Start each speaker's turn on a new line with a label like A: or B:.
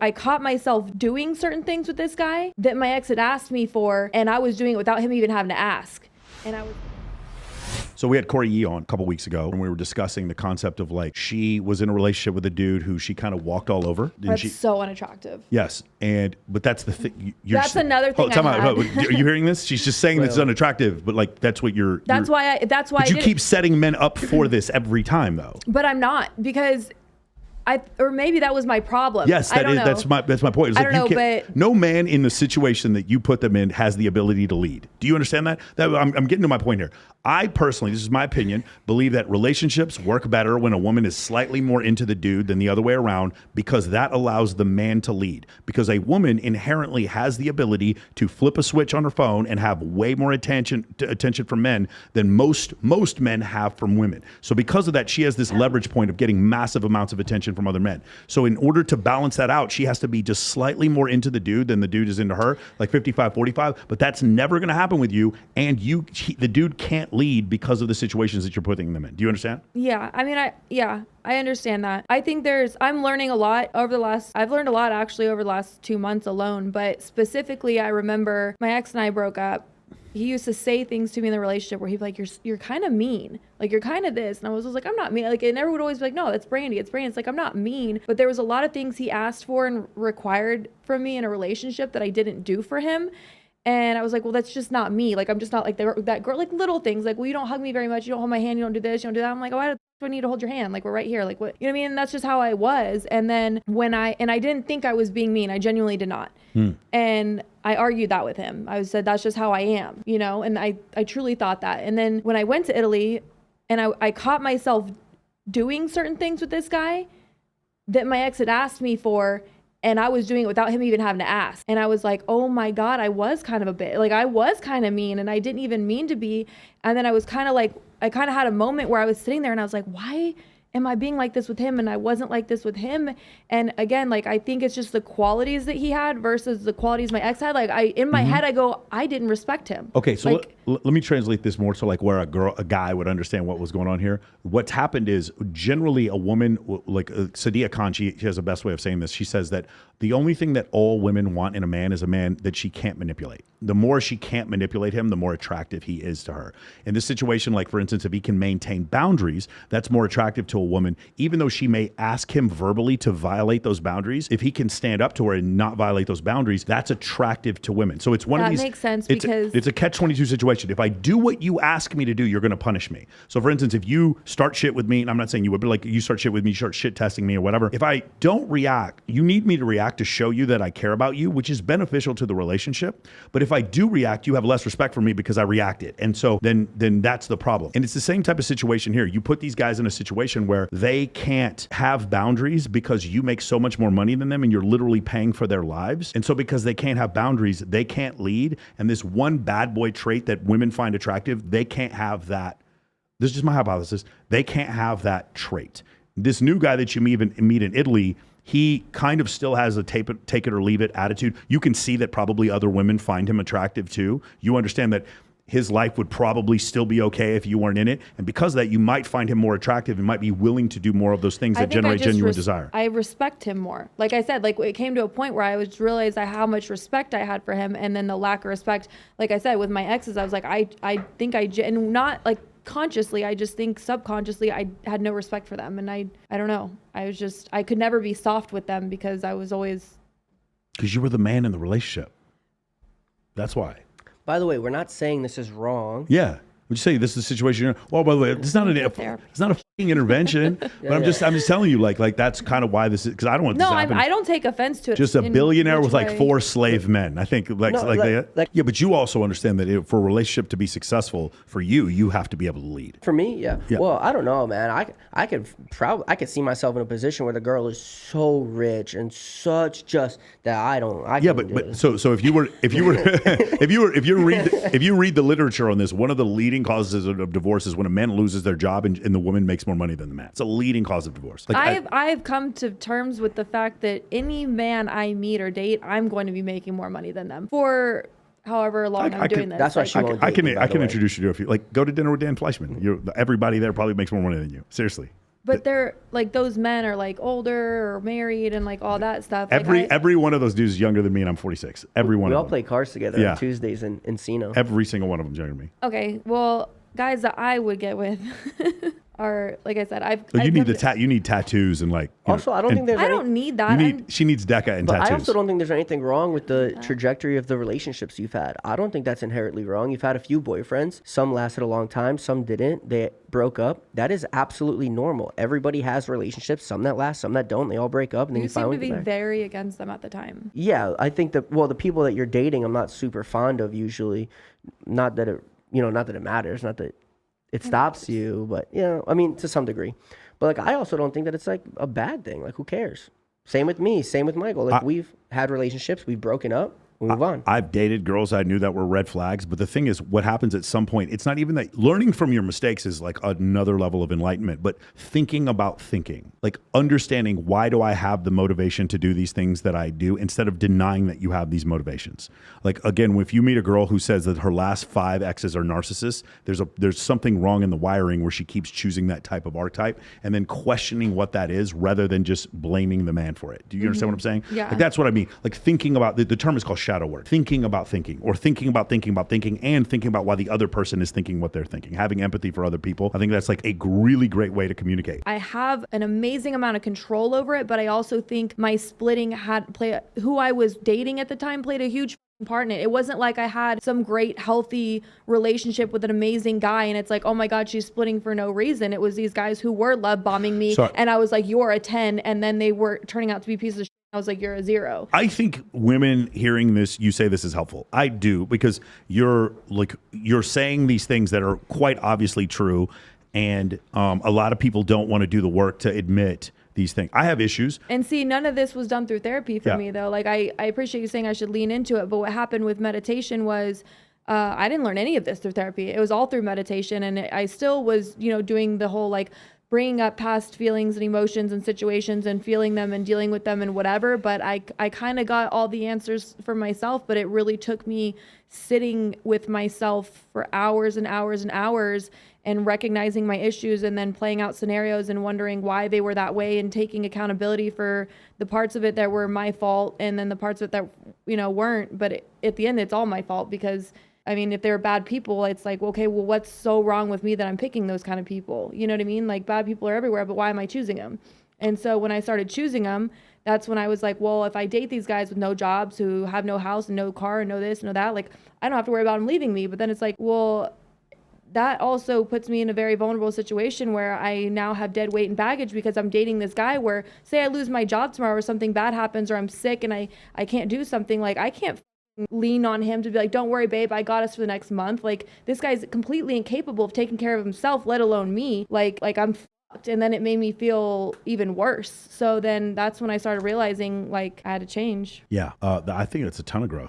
A: I caught myself doing certain things with this guy that my ex had asked me for, and I was doing it without him even having to ask. And I was.
B: So we had Corey Yee on a couple weeks ago, and we were discussing the concept of like she was in a relationship with a dude who she kind of walked all over.
A: That's so unattractive.
B: Yes, but that's the thing.
A: That's another thing.
B: Are you hearing this? She's just saying this is unattractive, but like that's what you're.
A: That's why.
B: But you keep setting men up for this every time, though.
A: But I'm not, because or maybe that was my problem.
B: Yes, that's my point. It's
A: I don't know, but
B: no man in the situation that you put them in has the ability to lead. Do you understand that? I'm getting to my point here. I personally, this is my opinion, believe that relationships work better when a woman is slightly more into the dude than the other way around, because that allows the man to lead. Because a woman inherently has the ability to flip a switch on her phone and have way more attention from men than most men have from women. So because of that, she has this leverage point of getting massive amounts of attention from other men. So in order to balance that out, she has to be just slightly more into the dude than the dude is into her, like 55-45. But that's never going to happen with you, and the dude can't lead because of the situations that you're putting them in. Do you understand?
A: Yeah. I mean, I understand that. I think I'm learning a lot I've learned a lot actually over the last 2 months alone, but specifically I remember my ex and I broke up. He used to say things to me in the relationship where he'd be like, you're kind of mean. Like, you're kind of this. And I was like, I'm not mean. Like, and everyone would always be like, no, that's Brandy. It's Brandy. It's like, I'm not mean. But there was a lot of things he asked for and required from me in a relationship that I didn't do for him. And I was like, well, that's just not me. Like, I'm just not like that girl, like little things. Like, well, you don't hug me very much. You don't hold my hand. You don't do this. You don't do that. I'm like, oh, why do I need to hold your hand? Like, we're right here. Like, what? You know what I mean? And that's just how I was. And then I didn't think I was being mean. I genuinely did not. And I argued that with him. I said, that's just how I am, you know? And I truly thought that. And then when I went to Italy and I caught myself doing certain things with this guy that my ex had asked me for, and I was doing it without him even having to ask. And I was like, oh my God, I was kind of a bit, like I was kind of mean, and I didn't even mean to be. And then I was kind of like, I kind of had a moment where I was sitting there and I was like, why am I being like this with him? And I wasn't like this with him. And again, like, I think it's just the qualities that he had versus the qualities my ex had. Like, in my head, I go, I didn't respect him.
B: Okay, so like, let me translate this more so like where a guy would understand what was going on here. What's happened is generally a woman, like Sadia Khan, she has the best way of saying this. She says that the only thing that all women want in a man is a man that she can't manipulate. The more she can't manipulate him, the more attractive he is to her. In this situation, like for instance, if he can maintain boundaries, that's more attractive to a woman, even though she may ask him verbally to violate those boundaries. If he can stand up to her and not violate those boundaries, that's attractive to women. So it's one of these. That
A: makes sense, because
B: it's a catch-22 situation. If I do what you ask me to do, you're going to punish me. So for instance, if you start shit with me, and I'm not saying you would, but like you start shit with me, you start shit testing me or whatever. If I don't react, you need me to react to show you that I care about you, which is beneficial to the relationship. But if I do react, you have less respect for me because I reacted. And so then that's the problem. And it's the same type of situation here. You put these guys in a situation where they can't have boundaries because you make so much more money than them and you're literally paying for their lives. And so because they can't have boundaries, they can't lead. And this one bad boy trait that women find attractive, they can't have that. This is just my hypothesis. They can't have that trait. This new guy that you meet in Italy, he kind of still has a take it or leave it attitude. You can see that probably other women find him attractive too. You understand that his life would probably still be okay if you weren't in it. And because of that, you might find him more attractive and might be willing to do more of those things that generate genuine desire.
A: I respect him more. Like I said, like it came to a point where I realized how much respect I had for him. And then the lack of respect, like I said, with my exes, I was like, I think and not like consciously, I just think subconsciously I had no respect for them. And I don't know. I could never be soft with them because I was always.
B: Because you were the man in the relationship. That's why.
C: By the way, we're not saying this is wrong.
B: Yeah. Would you say this is a situation? Well, by the way, it's not a fucking intervention. But I'm just telling you, like that's kind of why this is, because I don't want this to happen.
A: I don't take offense to it.
B: Just a billionaire with like 4 slave men. I think yeah, but you also understand that for a relationship to be successful for you, you have to be able to lead.
C: For me, yeah. Well, I don't know, man. I could see myself in a position where the girl is so rich and such just that I
B: but so if you read the literature on this, one of the leading causes of divorce is when a man loses their job and the woman makes more money than the man. It's a leading cause of divorce.
A: I've come to terms with the fact that any man I meet or date, I'm going to be making more money than them for however long I'm doing this.
C: That's why she won't
B: I can introduce you to a few. Like, go to dinner with Dan Fleischman. Everybody there probably makes more money than you. Seriously.
A: But they're like, those men are like older or married and like all that stuff. Like,
B: Every one of those dudes is younger than me, and I'm 46. Every one
C: We
B: of
C: all
B: them.
C: play cards together on Tuesdays in Encino.
B: Every single one of them's younger than me.
A: okay, well, guys that I would get with are, like I said,
B: You need tattoos and like.
C: Also, I don't think there's.
A: I don't need that.
B: She needs DECA and
C: But
B: tattoos.
C: I also don't think there's anything wrong with the trajectory of the relationships you've had. I don't think that's inherently wrong. You've had a few boyfriends. Some lasted a long time. Some didn't. They broke up. That is absolutely normal. Everybody has relationships. Some that last, some that don't. They all break up, and then
A: You
C: you
A: seem
C: finally
A: to be
C: get back.
A: very against them at the time.
C: Yeah, I think that. Well, the people that you're dating, I'm not super fond of usually. Not that it, not that it matters. Not that it stops you, but I mean, to some degree. But like, I also don't think that it's like a bad thing. Like, who cares? Same with me. Same with Michael. Like, we've had relationships. We've broken up. We move on.
B: I've dated girls I knew that were red flags, but the thing is, what happens at some point, it's not even that learning from your mistakes is like another level of enlightenment, but thinking about thinking, like understanding why do I have the motivation to do these things that I do instead of denying that you have these motivations. Like, again, if you meet a girl who says that her last 5 exes are narcissists, there's something wrong in the wiring where she keeps choosing that type of archetype and then questioning what that is rather than just blaming the man for it. Do you understand what I'm saying?
A: Yeah.
B: Like, that's what I mean. Like, thinking about, the term is called shadow work. Thinking about thinking, or thinking about thinking about thinking, and thinking about why the other person is thinking what they're thinking. Having empathy for other people. I think that's like a really great way to communicate.
A: I have an amazing amount of control over it, but I also think my splitting who I was dating at the time played a huge part in it. It wasn't like I had some great healthy relationship with an amazing guy and it's like, oh my God, she's splitting for no reason. It was these guys who were love bombing me and I was like, you're a 10, and then they were turning out to be pieces of shit. I was like, you're a 0.
B: I think women hearing this, you say this is helpful. I do, because you're saying these things that are quite obviously true, and a lot of people don't want to do the work to admit these things. I have issues.
A: And see, none of this was done through therapy for me, though. Like, I appreciate you saying I should lean into it, but what happened with meditation was I didn't learn any of this through therapy. It was all through meditation, and I still was, doing the whole like bringing up past feelings and emotions and situations and feeling them and dealing with them and whatever. But I kind of got all the answers for myself, but it really took me sitting with myself for hours and hours and hours and recognizing my issues and then playing out scenarios and wondering why they were that way and taking accountability for the parts of it that were my fault and then the parts of it that, weren't. But at the end, it's all my fault because I mean, if they're bad people, it's like, okay, well, what's so wrong with me that I'm picking those kind of people? You know what I mean? Like, bad people are everywhere, but why am I choosing them? And so when I started choosing them, that's when I was like, well, if I date these guys with no jobs who have no house and no car and no this and no that, like, I don't have to worry about them leaving me. But then it's like, well, that also puts me in a very vulnerable situation where I now have dead weight and baggage because I'm dating this guy where, say I lose my job tomorrow or something bad happens or I'm sick and I can't do something, like, I can't lean on him to be like, don't worry, babe, I got us for the next month. Like, this guy's completely incapable of taking care of himself, let alone me. Like I'm fucked. And then it made me feel even worse. So then that's when I started realizing like I had to change.
B: Yeah. I think it's a ton of growth.